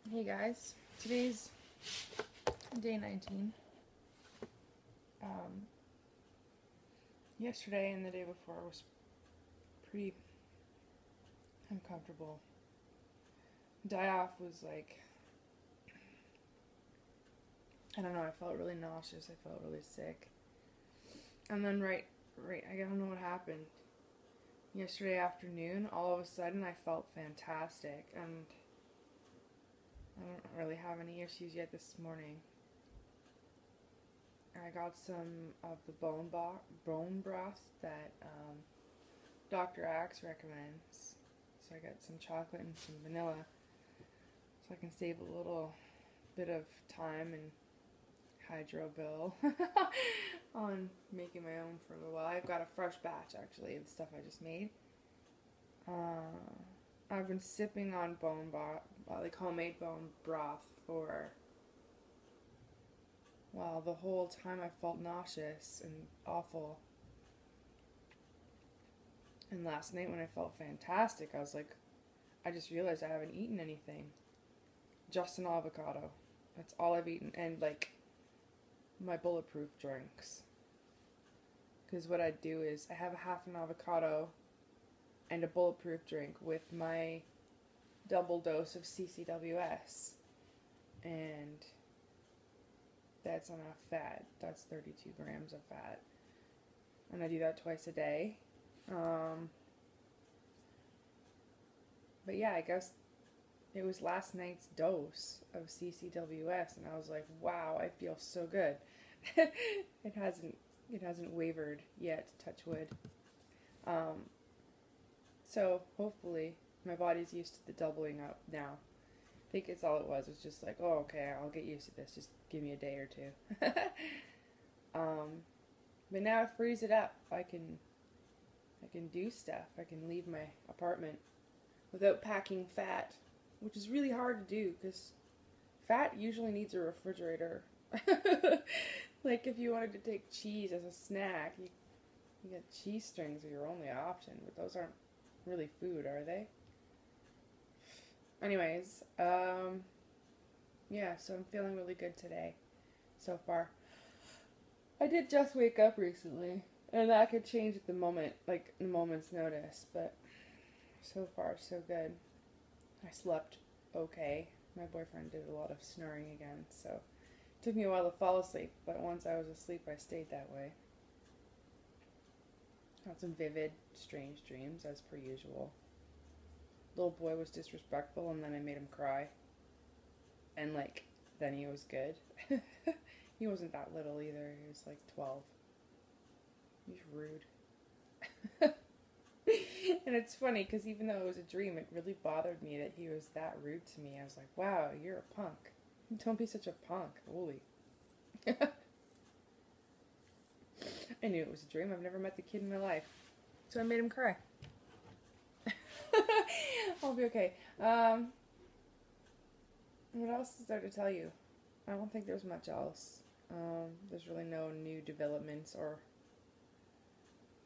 Hey guys, today's day 19. Um, Yesterday and the day before was pretty uncomfortable. Die off was like, I don't know, I felt really nauseous, I felt really sick. And then I don't know what happened. Yesterday afternoon, all of a sudden I felt fantastic, and I don't really have any issues yet this morning. I got some of the bone broth that Dr. Axe recommends. So I got some chocolate and some vanilla, so I can save a little bit of time and hydro bill on making my own for a little while. I've got a fresh batch actually of the stuff I just made. I've been sipping on like homemade bone broth for, well, the whole time I felt nauseous and awful. And last night when I felt fantastic, I just realized I haven't eaten anything. Just an avocado. That's all I've eaten. And like my bulletproof drinks. Because what I do is I have a half an avocado and a bulletproof drink with my double dose of CCWS. And that's enough fat. That's 32 grams of fat. And I do that twice a day. But yeah, I guess it was last night's dose of CCWS, and I was like, wow, I feel so good. It hasn't wavered yet, touch wood. So hopefully my body's used to the doubling up now. I think it's all it was. It was just like, oh, okay, I'll get used to this. Just give me a day or two. But now I freeze it up. I can do stuff. I can leave my apartment without packing fat, which is really hard to do because fat usually needs a refrigerator. Like if you wanted to take cheese as a snack, you get cheese strings are your only option, but those aren't really food, are they? Anyways, yeah, so I'm feeling really good today so far. I did just wake up recently, and that could change at the moment, like a moment's notice, but so far so good. I slept okay. My boyfriend did a lot of snoring again, so it took me a while to fall asleep, but once I was asleep I stayed that way. Had some vivid, strange dreams as per usual. Little boy was disrespectful and then I made him cry. And like, then he was good. He wasn't that little either, he was like 12. He's rude. And it's funny because even though it was a dream, it really bothered me that he was that rude to me. I was like, wow, you're a punk. Don't be such a punk. Holy. I knew it was a dream. I've never met the kid in my life. So I made him cry. I'll be okay. What else is there to tell you? I don't think there's much else. There's really no new developments or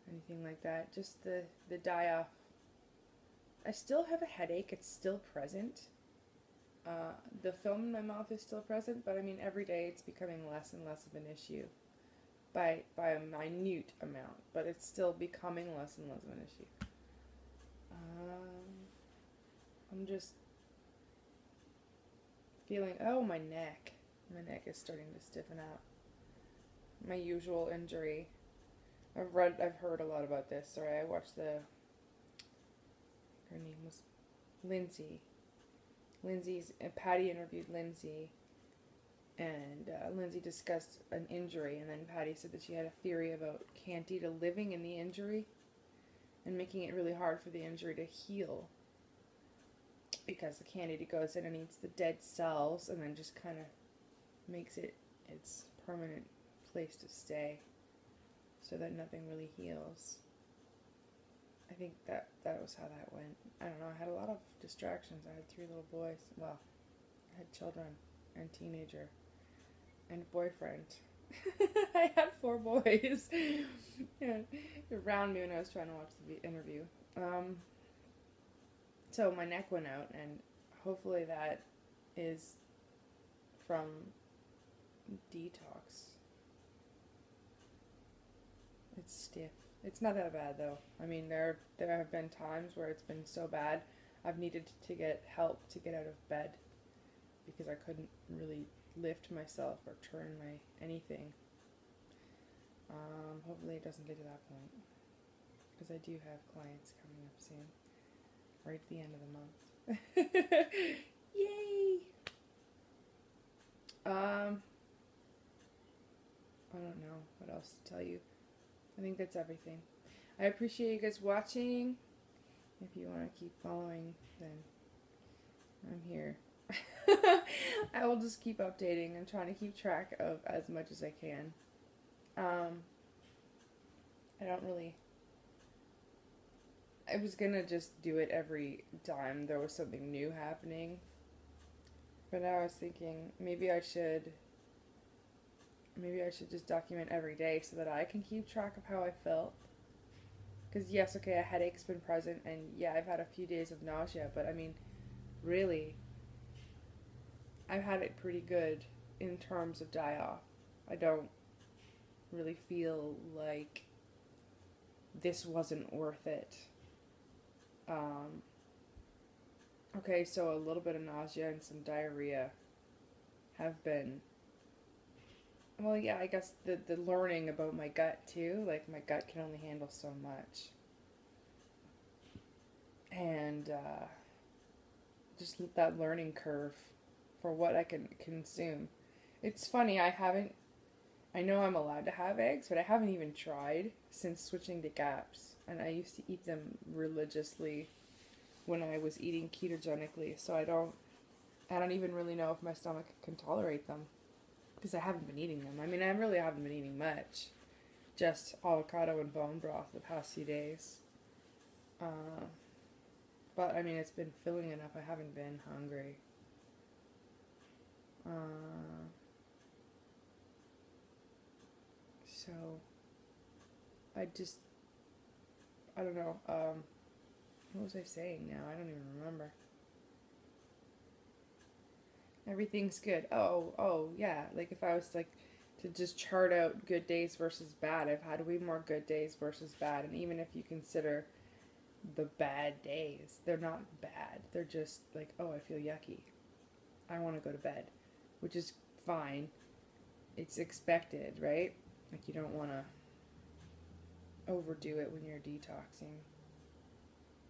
anything like that. Just the die-off. I still have a headache. It's still present. The film in my mouth is still present, but I mean every day it's becoming less and less of an issue by a minute amount, but it's still becoming less and less of an issue. I'm just feeling, oh, my neck. My neck is starting to stiffen up. My usual injury. I've heard a lot about this. Sorry, I watched her name was Lindsay. Patty interviewed Lindsay, and Lindsay discussed an injury, and then Patty said that she had a theory about Candida living in the injury and making it really hard for the injury to heal because the Candida goes in and eats the dead cells and then just kind of makes it its permanent place to stay so that nothing really heals. I think that was how that went. I don't know, I had a lot of distractions. I had 3 little boys. Well, I had children and teenager and boyfriend. I had 4 boys around me when I was trying to watch the interview. So my neck went out, and hopefully that is from detox. It's stiff. It's not that bad though. I mean, there have been times where it's been so bad I've needed to get help to get out of bed because I couldn't really lift myself or turn my anything. Hopefully it doesn't get to that point because I do have clients coming up soon, right at the end of the month. Yay! I don't know what else to tell you. I think that's everything. I appreciate you guys watching. If you want to keep following, then I'm here. I will just keep updating. I'm trying to keep track of as much as I can. I don't really... I was gonna just do it every time there was something new happening. But now I was thinking maybe I should just document every day so that I can keep track of how I felt. Because yes, okay, a headache's been present, and yeah, I've had a few days of nausea, but I mean, really, I've had it pretty good in terms of die-off. I don't really feel like this wasn't worth it. Okay, so a little bit of nausea and some diarrhea have been, well, yeah, I guess the learning about my gut too, like my gut can only handle so much. And just that learning curve for what I can consume. It's funny, I know I'm allowed to have eggs, but I haven't even tried since switching to GAPS. And I used to eat them religiously when I was eating ketogenically, so I don't even really know if my stomach can tolerate them. Because I haven't been eating them. I mean, I really haven't been eating much. Just avocado and bone broth the past few days. But, I mean, it's been filling enough. I haven't been hungry. So, I don't know. What was I saying now? I don't even remember. Everything's good. Oh, yeah. Like, if I was, like, to just chart out good days versus bad, I've had way more good days versus bad. And even if you consider the bad days, they're not bad. They're just, like, oh, I feel yucky. I want to go to bed. Which is fine. It's expected, right? Like, you don't want to overdo it when you're detoxing.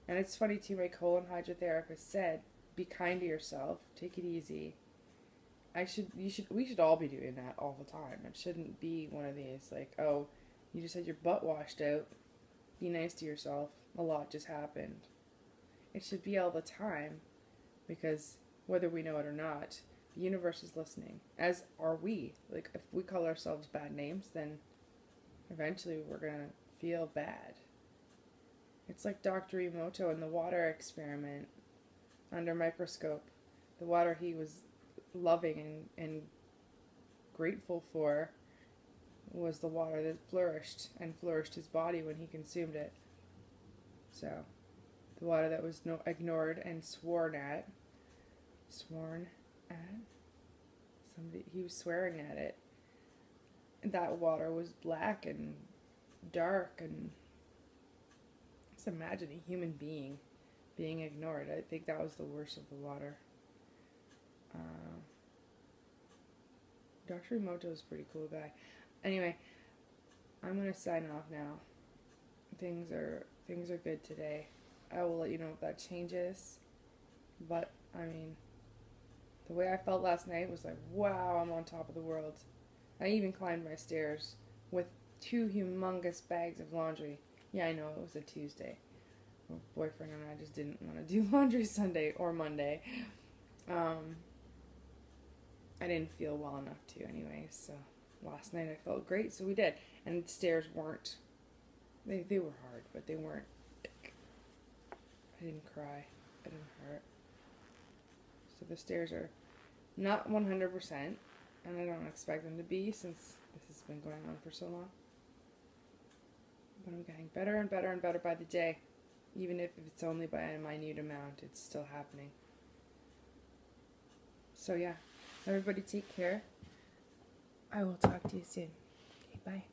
And it's funny, too, my colon hydrotherapist said, be kind to yourself. Take it easy. We should all be doing that all the time. It shouldn't be one of these, like, oh, you just had your butt washed out. Be nice to yourself. A lot just happened. It should be all the time. Because whether we know it or not, the universe is listening. As are we. Like, if we call ourselves bad names, then eventually we're going to feel bad. It's like Dr. Emoto in the water experiment under microscope. The water he was loving and grateful for was the water that flourished his body when he consumed it. So, the water that was ignored and sworn at, he was swearing at it. That water was black and dark, and just imagine a human being being ignored. I think that was the worst of the water. Dr. Emoto is a pretty cool guy. Anyway, I'm gonna sign off now. Things are good today. I will let you know if that changes. But I mean, the way I felt last night was like, wow, I'm on top of the world. I even climbed my stairs with 2 humongous bags of laundry. Yeah, I know, it was a Tuesday. My boyfriend and I just didn't want to do laundry Sunday or Monday. I didn't feel well enough to anyway, so last night I felt great, so we did. And the stairs weren't, they were hard, but they weren't, I didn't cry, I didn't hurt. So the stairs are not 100%, and I don't expect them to be since this has been going on for so long. But I'm getting better and better and better by the day. Even if it's only by a minute amount, it's still happening. So yeah, everybody take care. I will talk to you soon. Okay, bye.